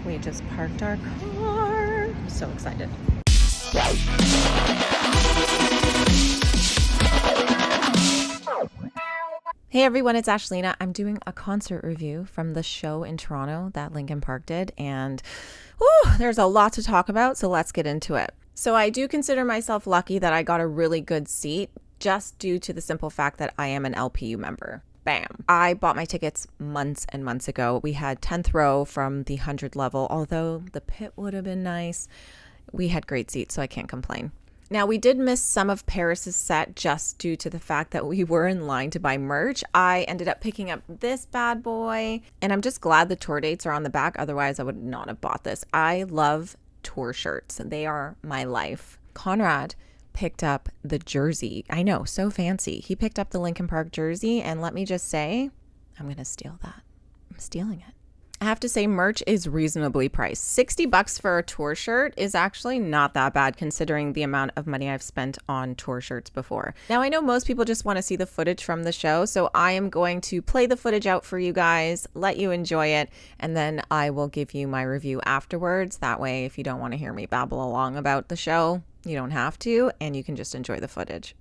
We just parked our car. I'm so excited. Hey everyone, it's Ashlina. I'm doing a concert review from the show in Toronto that Linkin Park did, and there's a lot to talk about, so let's get into it. So I do consider myself lucky that I got a really good seat just due to the simple fact that I am an LPU member. Bam. I bought my tickets months and months ago. We had 10th row from the 100 level, although the pit would have been nice. We had great seats, so I can't complain. Now, we did miss some of PVRIS' set just due to the fact that we were in line to buy merch. I ended up picking up this bad boy, and I'm just glad the tour dates are on the back. Otherwise, I would not have bought this. I love tour shirts. They are my life. Conrad picked up the jersey. I know, so fancy. He picked up the Linkin Park jersey, and let me just say, I'm going to steal that. I'm stealing it. I have to say, merch is reasonably priced. $60 for a tour shirt is actually not that bad considering the amount of money I've spent on tour shirts before. Now, I know most people just want to see the footage from the show, so I am going to play the footage out for you guys, let you enjoy it, and then I will give you my review afterwards. That way, if you don't want to hear me babble along about the show, you don't have to, and you can just enjoy the footage.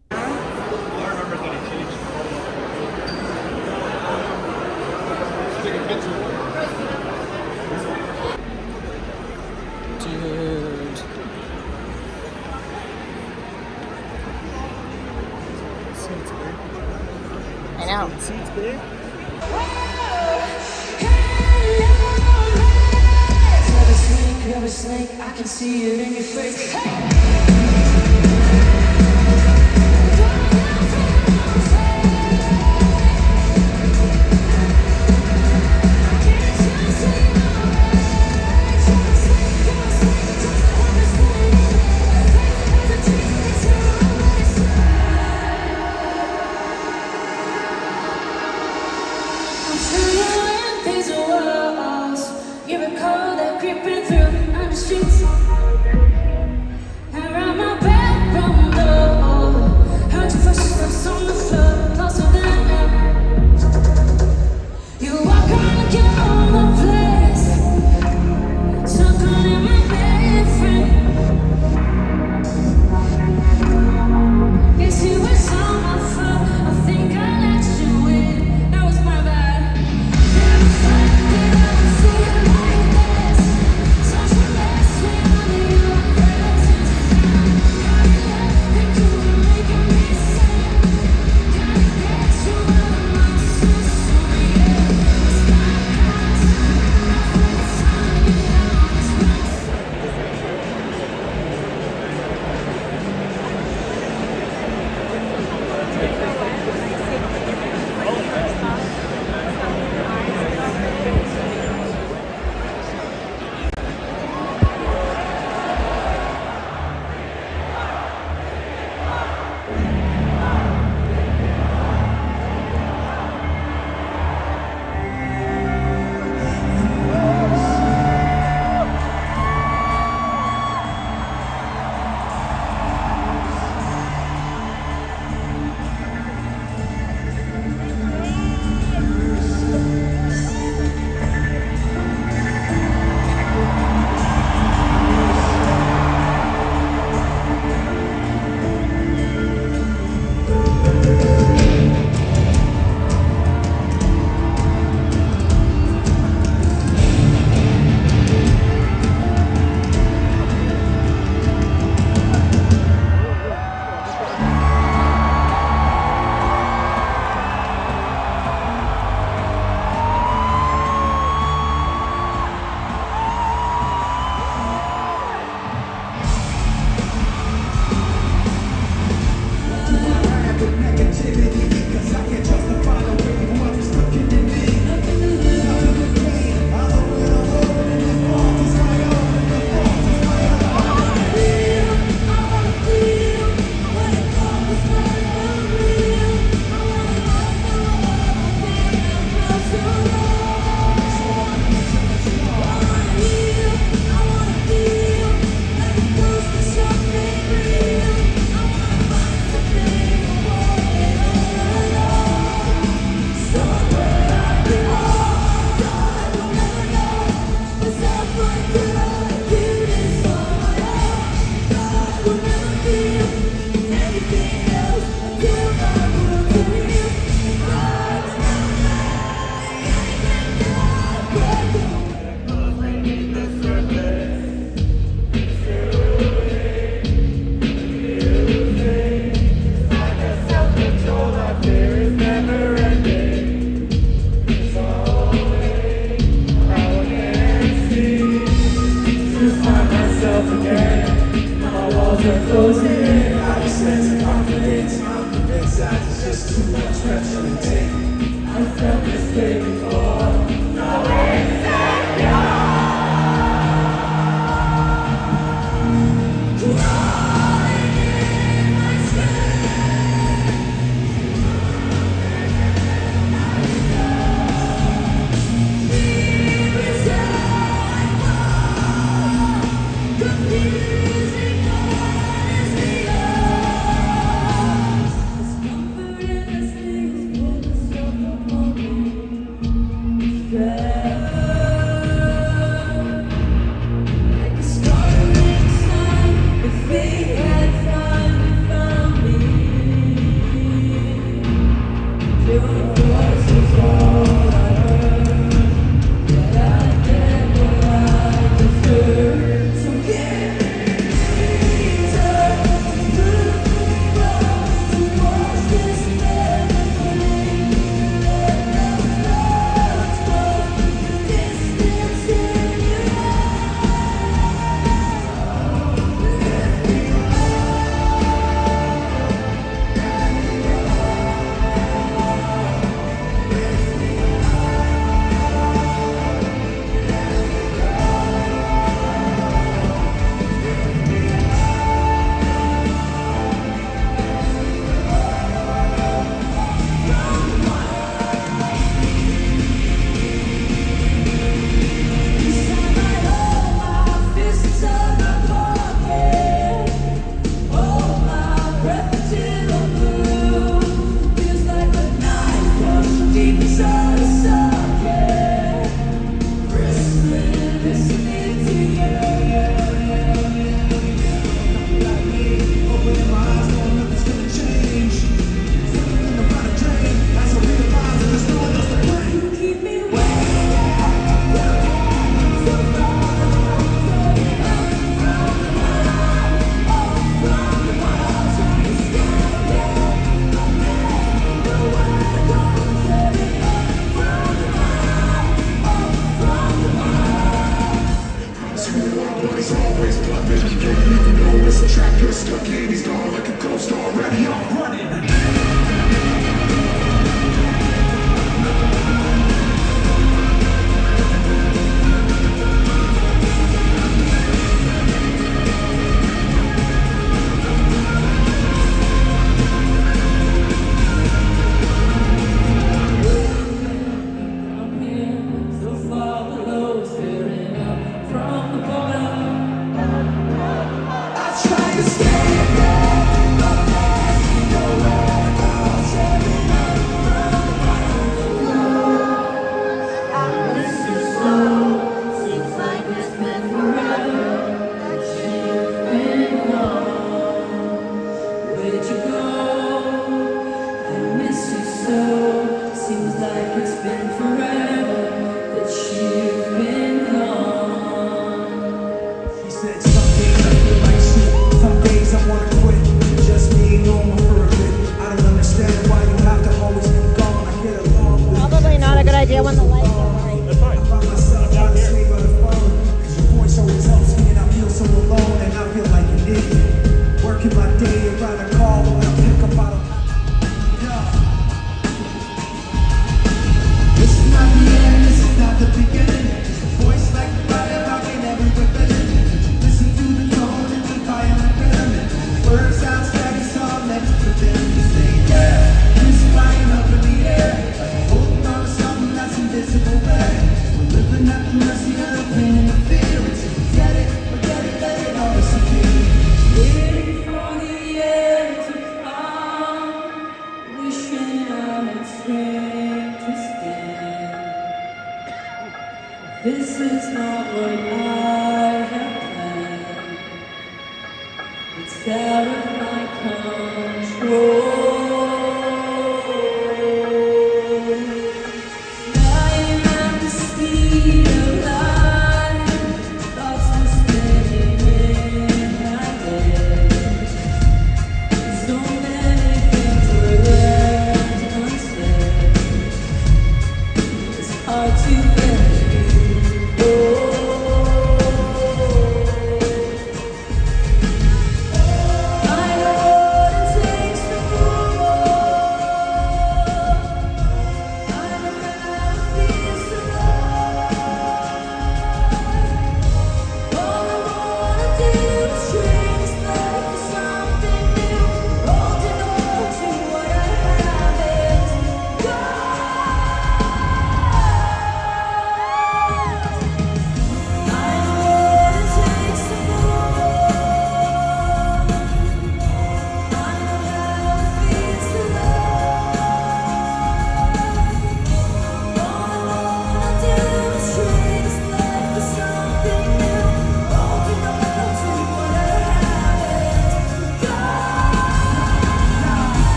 Dude. I know. Seats big. You're a snake, I can see it in your face. are closing. I just sense of confidence. I'm convinced that it's just too much pressure to take. I felt this day before. No insecure.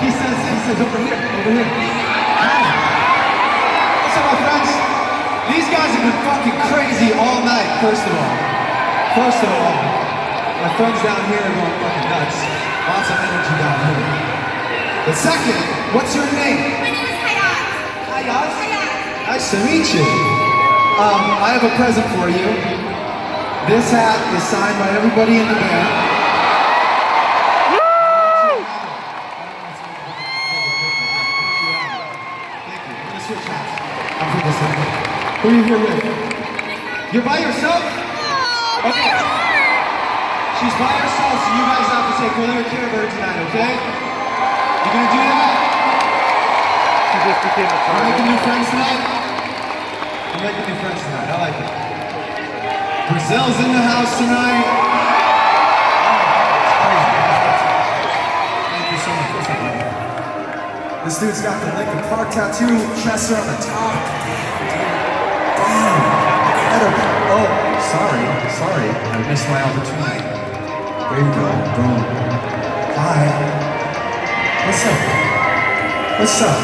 He says over here. Hi. What's up, my friends? These guys have been fucking crazy all night, first of all. My friends down here are going fucking nuts. Lots of energy down here. But second, what's your name? My name is Hayat. Hayat? Hayat. Nice to meet you. I have a present for you. This hat is signed by everybody in the band. Woo! Thank you. I'm gonna switch hats. I'm for this one. Who are you here with? You're by yourself? Oh, Okay. She's by herself, so you guys have to take really good care of her tonight, okay? You gonna do that? She just became a You're target. making new friends tonight? You're making new friends tonight. I like it. Brazil's in the house tonight. Thank you so much. What's up, buddy? This dude's got the Linkin Park tattoo, Chester on the top. Damn. Oh, sorry. I missed my opportunity. There you go, boom. Hi. What's up?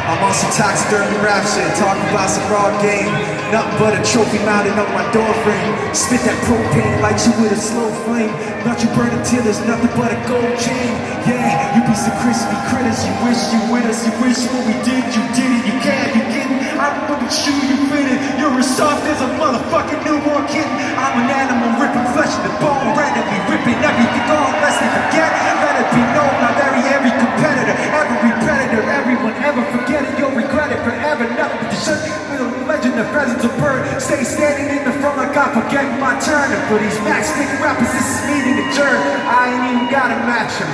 I'm on some taxidermy rap shit, talking about some raw game. Nothing but a trophy mounted on my door frame. Spit that propane, light you with a slow flame. Not you burn until there's nothing but a gold chain. Yeah, you be some crispy critters. You wish you with us. You wish what we did, you did it. You can't, you getting. I remember you, you fitted. You're as soft as a motherfucking newborn kitten. I'm an animal ripping flesh and the bone, randomly ripping everything on lest they forget. Let it be known, I bury every competitor, every predator, everyone ever forget it. You'll regret it forever. Nothing but the shit with a legend of pheasants of bird. Stay standing in the front like I forget my turn. And for these max stick rappers, this is meeting adjourned. I ain't even gotta match them.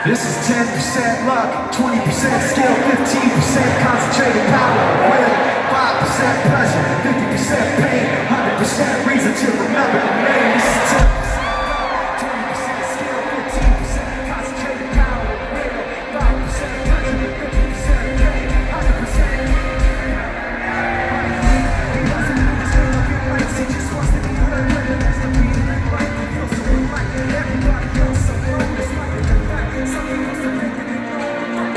This is 10% luck, 20% skill, 15% concentrated power, will, 5% pleasure, 50% pain, 100% reason to remember the name. This is 10% luck, 20% skill, 15% concentrated power, will, 5% pleasure, 50% pain, 100% he doesn't understand what he likes, he just wants to be heard. When the next beat he like, he feels so like everybody else so low. It's like a fact, something must have made it known.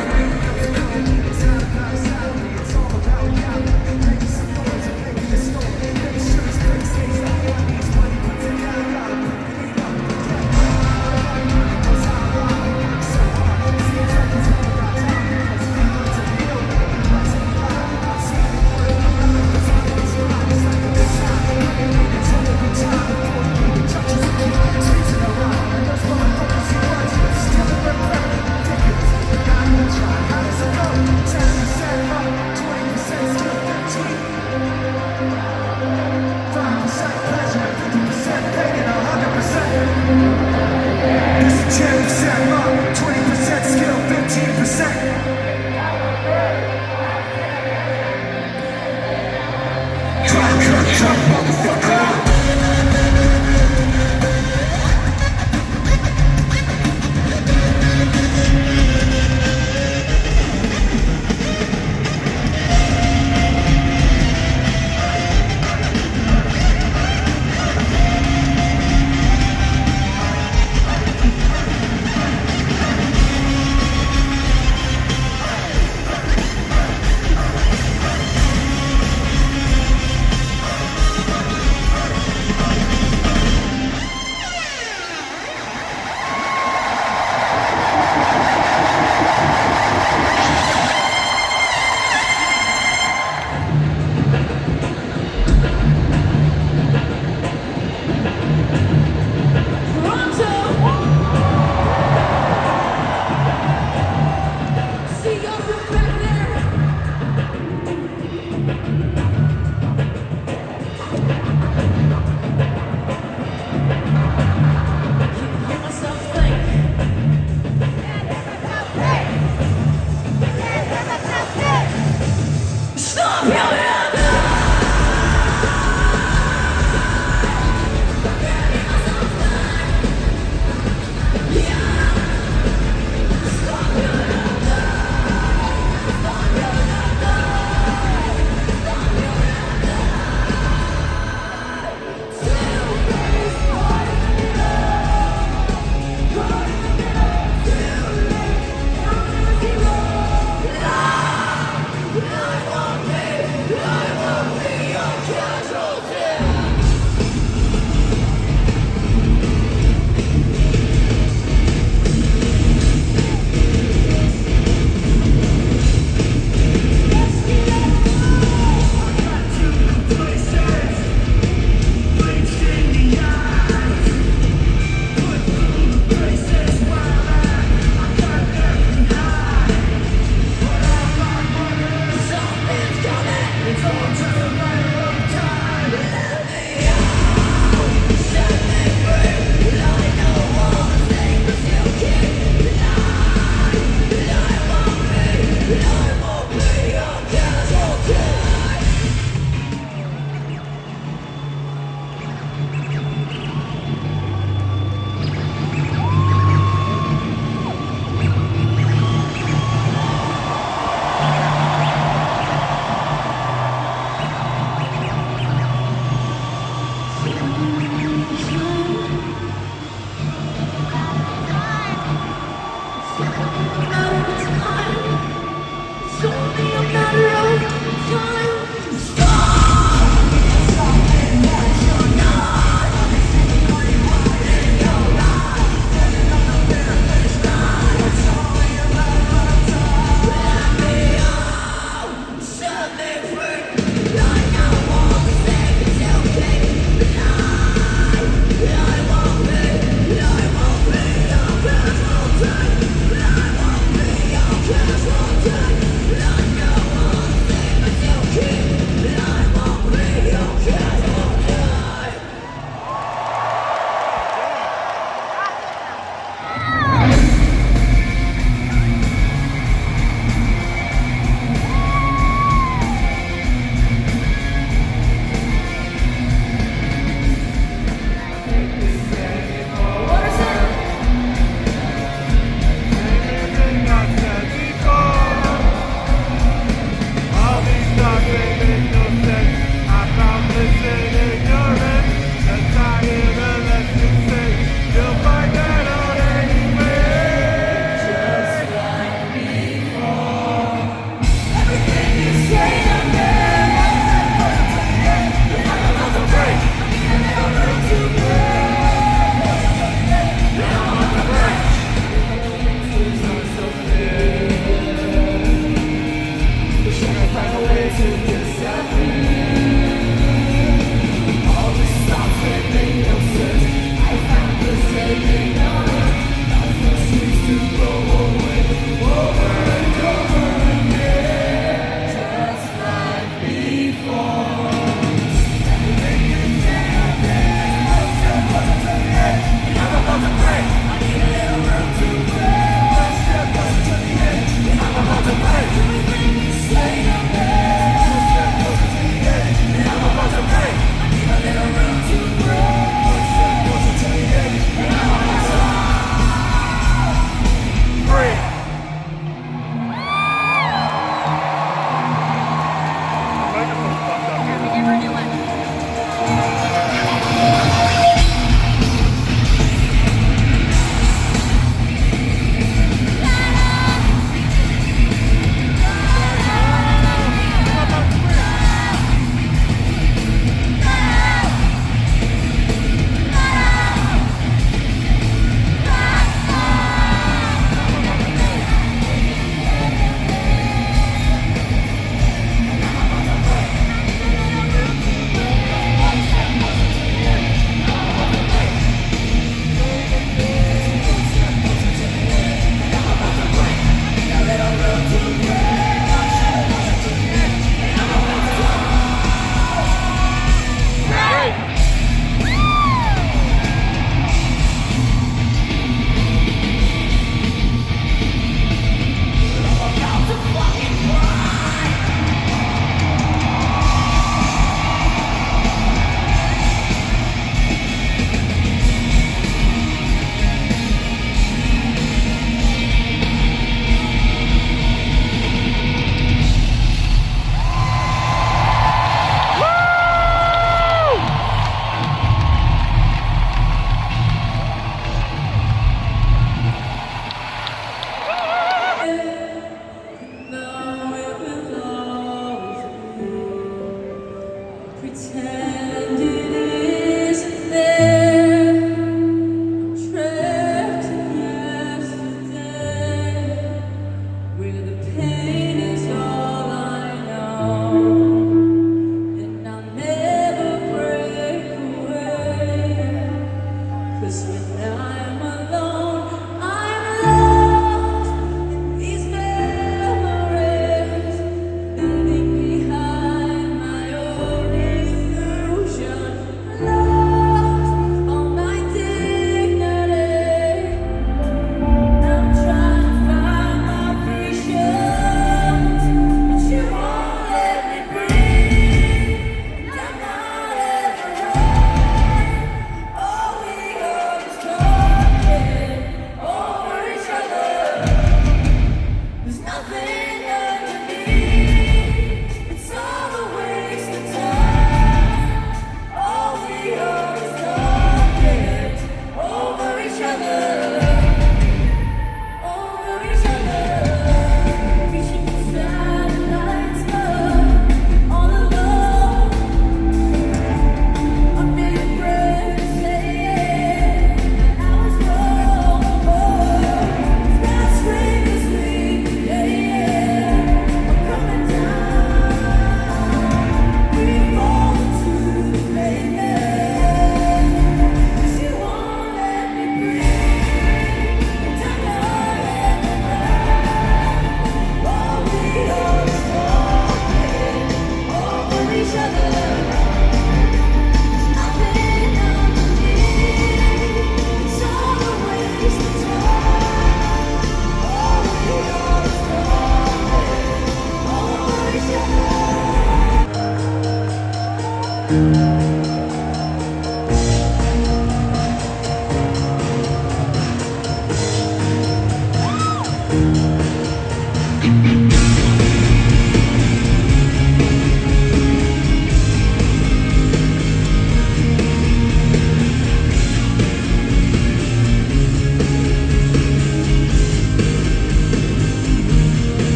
It's not about a salary, it's all about reality. Making some noise and making it story. Making sure his place stays up on these money, but together gotta put the heat up. Everybody knows how I work so hard. Seems like he's all about time because he wants to be open. He wants to be loud. I've seen it work. It's always right. It's like a good shot. It's only good time before you even touch his key. Streets in the line, and those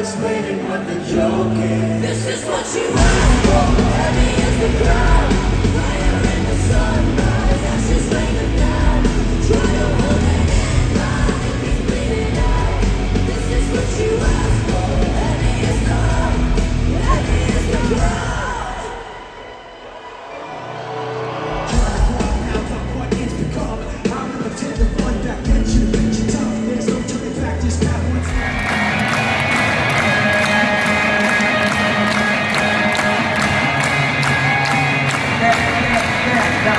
explaining what the joke is. This is what you asked for. Heavy as the ground. Fire in the sunrise. Ashes raining down. Try to hold it in line. He's bleeding out. This is what you asked for. Heavy as the ground. Heavy as the ground. What it's become. I'm gonna take the one that gets you. There's no turning back. Just that one's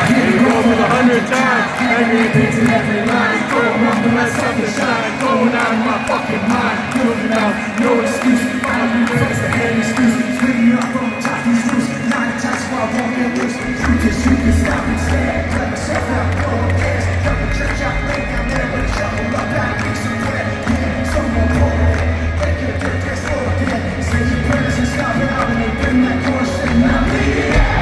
Here we go for the 100 times. everything's in every line. Going off the rest of the shine. Going out of my fucking mind. Looking out, no excuse. I'll be raised to any excuse. Split me up from the top of these roofs. Nine attacks while I won't get loose. You can stop and stand. Let myself out, go on gas. Cut the trench out, lay down there with a shovel up out. Make some bread, yeah, some more cold. They could get this all again. Say your prayers and stop it out. And they bring that caution. Now bleed it out.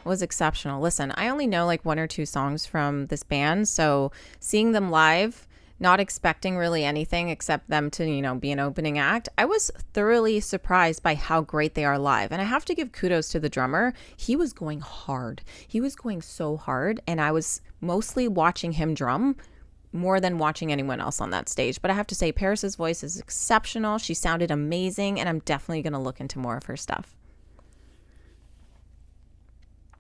was exceptional. Listen, I only know like 1 or 2 songs from this band, so seeing them live, not expecting really anything except them to, be an opening act, I was thoroughly surprised by how great they are live. And I have to give kudos to the drummer. He was going hard. He was going so hard, and I was mostly watching him drum more than watching anyone else on that stage. But I have to say, PVRIS's voice is exceptional. She sounded amazing, and I'm definitely going to look into more of her stuff.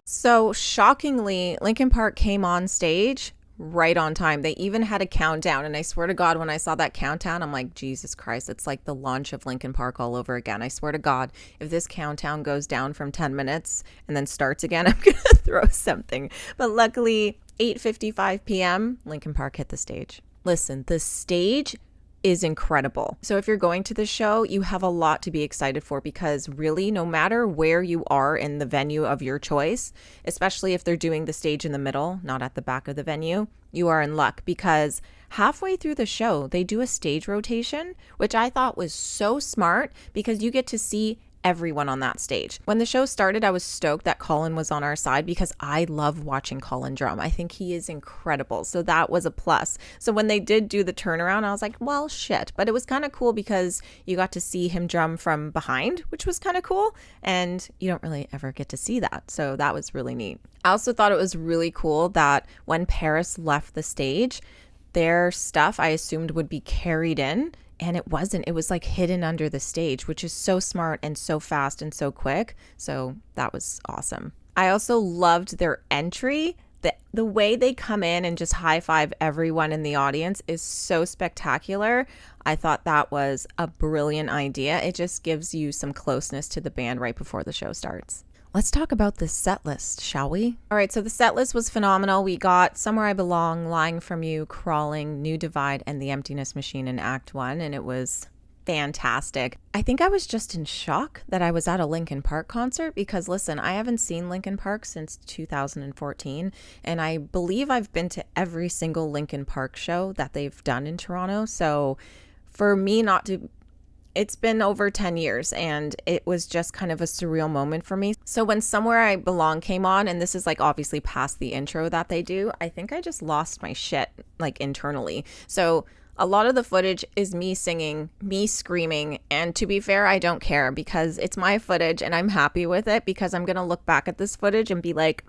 So shockingly, Linkin Park came on stage right on time. They even had a countdown, and I swear to God, when I saw that countdown, I'm like, Jesus Christ, it's like the launch of Linkin Park all over again. I swear to God, if this countdown goes down from 10 minutes and then starts again, I'm gonna throw something. But luckily, 8:55 p.m., Linkin Park hit the stage. Listen, the stage is incredible. So if you're going to the show, you have a lot to be excited for, because really, no matter where you are in the venue of your choice, especially if they're doing the stage in the middle, not at the back of the venue, you are in luck, because halfway through the show, they do a stage rotation, which I thought was so smart, because you get to see everyone on that stage. When the show started, I was stoked that Colin was on our side, because I love watching Colin drum. I think he is incredible. So that was a plus. So when they did do the turnaround, I was like, well, shit. But it was kind of cool because you got to see him drum from behind, which was kind of cool. And you don't really ever get to see that. So that was really neat. I also thought it was really cool that when PVRIS left the stage, their stuff I assumed would be carried in. And it wasn't. It was like hidden under the stage, which is so smart and so fast and so quick. So that was awesome. I also loved their entry. The way they come in and just high five everyone in the audience is so spectacular. I thought that was a brilliant idea. It just gives you some closeness to the band right before the show starts. Let's talk about the set list, shall we? All right, so the set list was phenomenal. We got Somewhere I Belong, Lying From You, Crawling, New Divide, and The Emptiness Machine in Act 1, and it was fantastic. I think I was just in shock that I was at a Linkin Park concert, because listen, I haven't seen Linkin Park since 2014, and I believe I've been to every single Linkin Park show that they've done in Toronto. So for me not to... It's been over 10 years, and it was just kind of a surreal moment for me. So when Somewhere I Belong came on, and this is like obviously past the intro that they do, I think I just lost my shit like internally. So a lot of the footage is me singing, me screaming, and to be fair, I don't care, because it's my footage and I'm happy with it, because I'm going to look back at this footage and be like,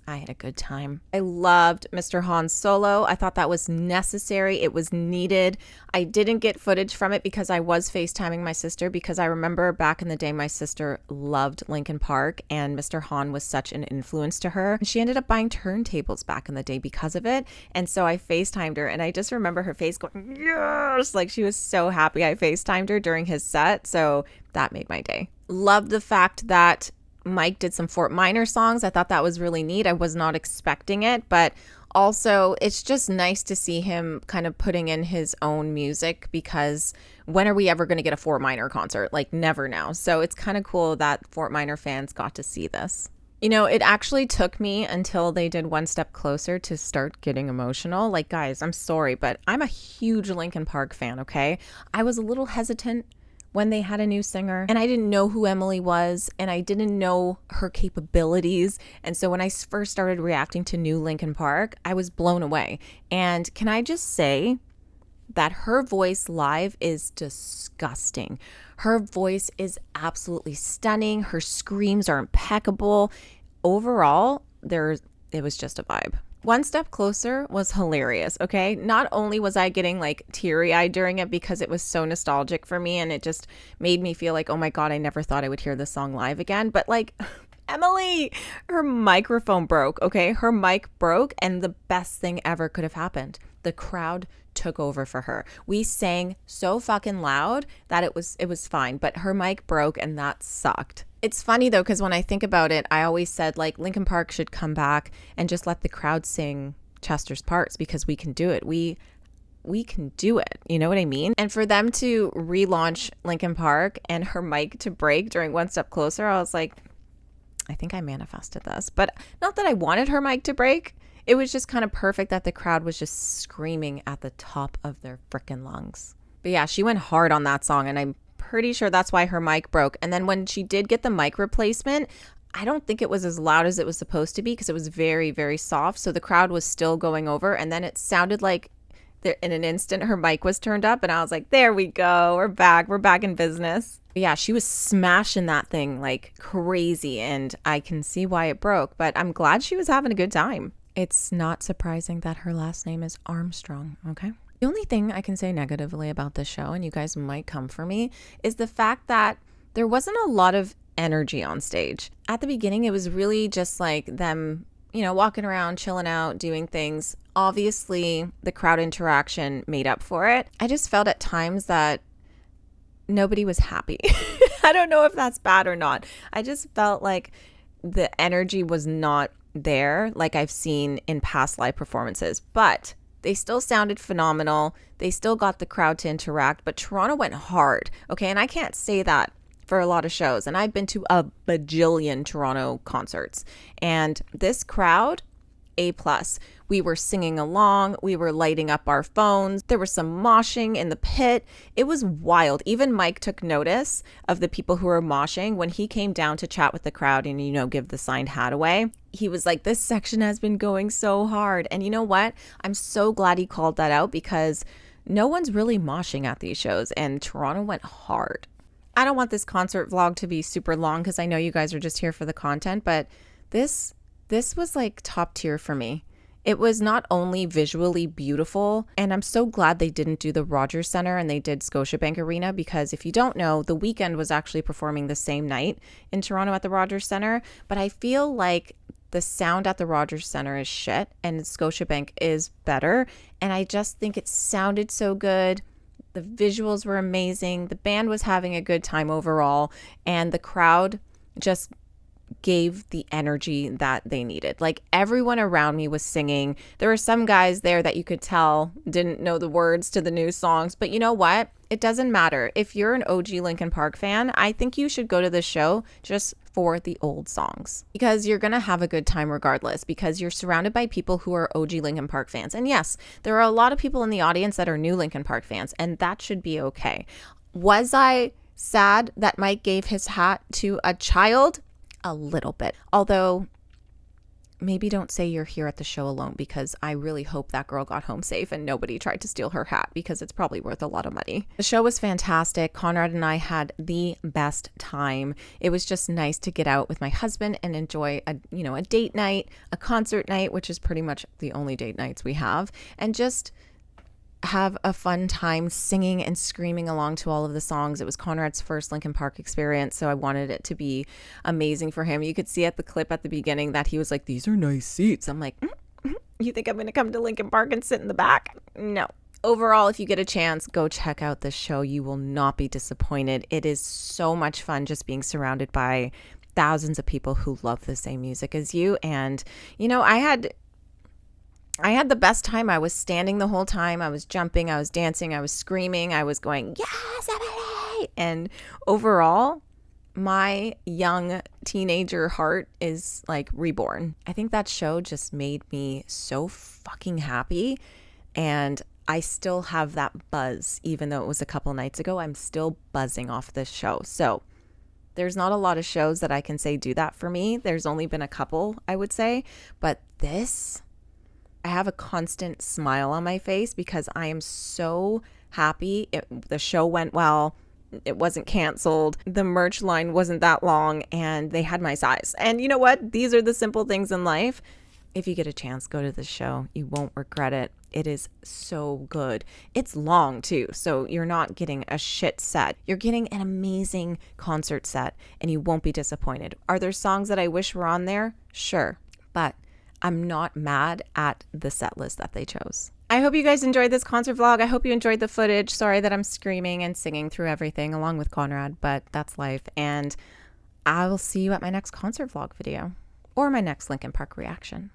I had a good time. I loved Mr. Han's solo. I thought that was necessary. It was needed. I didn't get footage from it because I was FaceTiming my sister, because I remember back in the day, my sister loved Linkin Park and Mr. Han was such an influence to her. She ended up buying turntables back in the day because of it. And so I FaceTimed her, and I just remember her face going, yes! Like she was so happy I FaceTimed her during his set. So that made my day. Loved the fact that Mike did some Fort Minor songs. I thought that was really neat. I was not expecting it, but also it's just nice to see him kind of putting in his own music, because when are we ever going to get a Fort Minor concert? Like never now. So it's kind of cool that Fort Minor fans got to see this. You know, it actually took me until they did One Step Closer to start getting emotional. Like, guys, I'm sorry, but I'm a huge Linkin Park fan, okay? I was a little hesitant when they had a new singer, and I didn't know who Emily was, and I didn't know her capabilities. And so when I first started reacting to new Linkin Park, I was blown away. And can I just say that her voice live is disgusting. Her voice is absolutely stunning. Her screams are impeccable. Overall, it was just a vibe. One Step Closer was hilarious, okay? Not only was I getting like teary-eyed during it because it was so nostalgic for me, and it just made me feel like, oh my God, I never thought I would hear this song live again, but like, Emily, her microphone broke, okay? Her mic broke, and the best thing ever could have happened. The crowd took over for her. We sang so fucking loud that it was fine, but her mic broke, and that sucked. It's funny though, because when I think about it, I always said like Linkin Park should come back and just let the crowd sing Chester's parts, because we can do it. We can do it. You know what I mean? And for them to relaunch Linkin Park and her mic to break during One Step Closer, I was like, I think I manifested this. But not that I wanted her mic to break. It was just kind of perfect that the crowd was just screaming at the top of their frickin' lungs. But yeah, she went hard on that song, and I'm pretty sure that's why her mic broke. And then when she did get the mic replacement, I don't think it was as loud as it was supposed to be because it was very, very soft. So the crowd was still going over. And then it sounded like there, in an instant, her mic was turned up. And I was like, there we go. We're back. We're back in business. But yeah, she was smashing that thing like crazy. And I can see why it broke. But I'm glad she was having a good time. It's not surprising that her last name is Armstrong. Okay. The only thing I can say negatively about this show, and you guys might come for me, is the fact that there wasn't a lot of energy on stage. At the beginning, it was really just like them, you know, walking around, chilling out, doing things. Obviously, the crowd interaction made up for it. I just felt at times that nobody was happy. I don't know if that's bad or not. I just felt like the energy was not there like I've seen in past live performances. But they still sounded phenomenal. They still got the crowd to interact. But Toronto went hard. Okay, and I can't say that for a lot of shows, and I've been to a bajillion Toronto concerts, and this crowd, A+. We were singing along, we were lighting up our phones, there was some moshing in the pit. It was wild. Even Mike took notice of the people who were moshing when he came down to chat with the crowd and, you know, give the signed hat away. He was like, this section has been going so hard. And you know what? I'm so glad he called that out because no one's really moshing at these shows, and Toronto went hard. I don't want this concert vlog to be super long because I know you guys are just here for the content, but this was like top tier for me. It was not only visually beautiful, and I'm so glad they didn't do the Rogers Centre and they did Scotiabank Arena, because if you don't know, The Weeknd was actually performing the same night in Toronto at the Rogers Centre, but I feel like the sound at the Rogers Centre is shit and Scotiabank is better, and I just think it sounded so good. The visuals were amazing. The band was having a good time overall. And the crowd just gave the energy that they needed. Like, everyone around me was singing. There were some guys there that you could tell didn't know the words to the new songs. But you know what? It doesn't matter. If you're an OG Linkin Park fan, I think you should go to the show just for the old songs, because you're going to have a good time regardless, because you're surrounded by people who are OG Linkin Park fans. And yes, there are a lot of people in the audience that are new Linkin Park fans, and that should be okay. Was I sad that Mike gave his hat to a child? A little bit. Although, maybe don't say you're here at the show alone, because I really hope that girl got home safe and nobody tried to steal her hat, because it's probably worth a lot of money. The show was fantastic. Conrad and I had the best time. It was just nice to get out with my husband and enjoy a date night, a concert night, which is pretty much the only date nights we have, and just have a fun time singing and screaming along to all of the songs. It was Conrad's first Linkin Park experience, so I wanted it to be amazing for him. You could see at the clip at the beginning that he was like, these are nice seats. I'm like, you think I'm going to come to Linkin Park and sit in the back? No. Overall, if you get a chance, go check out this show. You will not be disappointed. It is so much fun just being surrounded by thousands of people who love the same music as you. And, you know, I had the best time. I was standing the whole time. I was jumping, I was dancing, I was screaming, I was going, yes, Emily! And overall, my young teenager heart is like reborn. I think that show just made me so fucking happy. And I still have that buzz, even though it was a couple nights ago. I'm still buzzing off this show. So there's not a lot of shows that I can say do that for me. There's only been a couple, I would say. But this, I have a constant smile on my face because I am so happy. The show went well. It wasn't canceled. The merch line wasn't that long, and they had my size. And you know what? These are the simple things in life. If you get a chance, go to this show. You won't regret it. It is so good. It's long too, so you're not getting a shit set. You're getting an amazing concert set, and you won't be disappointed. Are there songs that I wish were on there? Sure, but I'm not mad at the set list that they chose. I hope you guys enjoyed this concert vlog. I hope you enjoyed the footage. Sorry that I'm screaming and singing through everything along with Conrad, but that's life. And I will see you at my next concert vlog video or my next Linkin Park reaction.